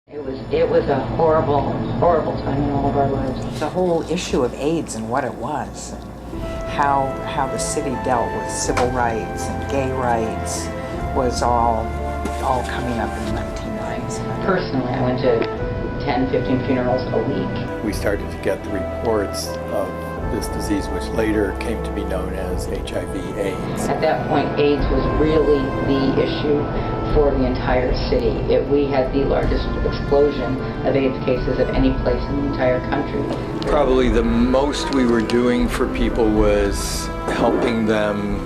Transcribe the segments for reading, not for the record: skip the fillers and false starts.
It was a horrible, horrible time in all of our lives. The whole issue of AIDS and what it was, and how the city dealt with civil rights and gay rights was all coming up in the 1990s. Personally, I went to 10, 15 funerals a week. We started to get the reports of this disease, which later came to be known as HIV/AIDS. At that point, AIDS was really the issue for the entire city. We had the largest explosion of AIDS cases of any place in the entire country. Probably the most we were doing for people was helping them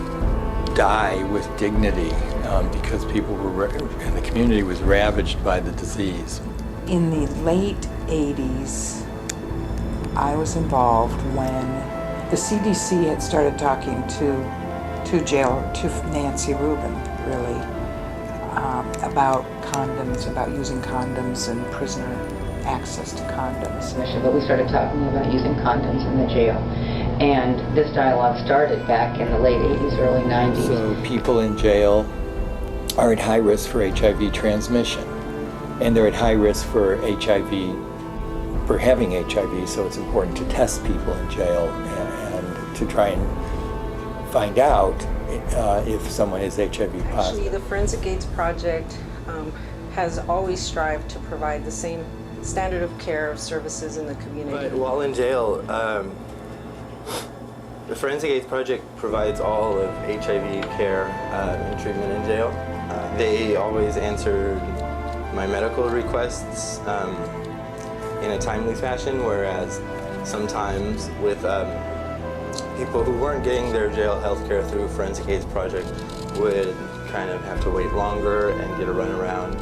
die with dignity, because people were, and the community was ravaged by the disease. In the late 80s, I was involved when the CDC had started talking to Nancy Rubin, really, about condoms, about using condoms and prisoner access to condoms. But we started talking about using condoms in the jail. And this dialogue started back in the late 80s, early 90s. So people in jail are at high risk for HIV transmission. And they're at high risk for having HIV, so it's important to test people in jail and to try and find out if someone is HIV positive. Actually, the Forensic AIDS Project has always strived to provide the same standard of care of services in the community. But while in jail, the Forensic AIDS Project provides all of HIV care and treatment in jail. They always answered my medical requests in a timely fashion, whereas sometimes with people who weren't getting their jail health care through Forensic AIDS Project would kind of have to wait longer and get a runaround.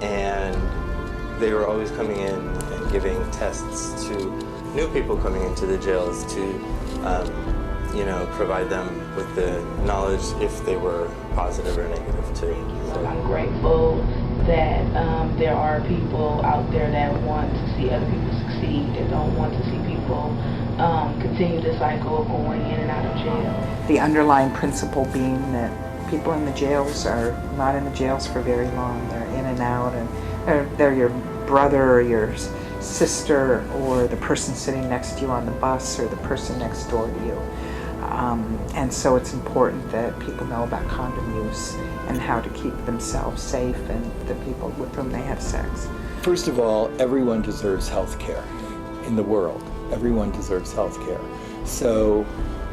And they were always coming in and giving tests to new people coming into the jails to provide them with the knowledge if they were positive or negative too. I'm grateful that there are people out there that want to see other people succeed and don't want to see people continue the cycle of going in and out of jail. The underlying principle being that people in the jails are not in the jails for very long. They're in and out, and they're your brother or your sister or the person sitting next to you on the bus or the person next door to you. And so it's important that people know about condom use and how to keep themselves safe and the people with whom they have sex. First of all, everyone deserves health care in the world. Everyone deserves health care. So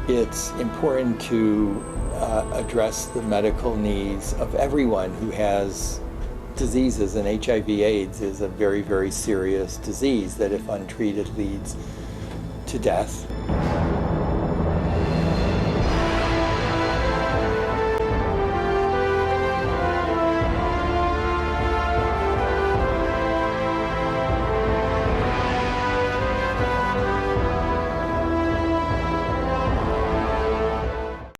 it's important to address the medical needs of everyone who has diseases, and HIV/AIDS is a very, very serious disease that if untreated leads to death.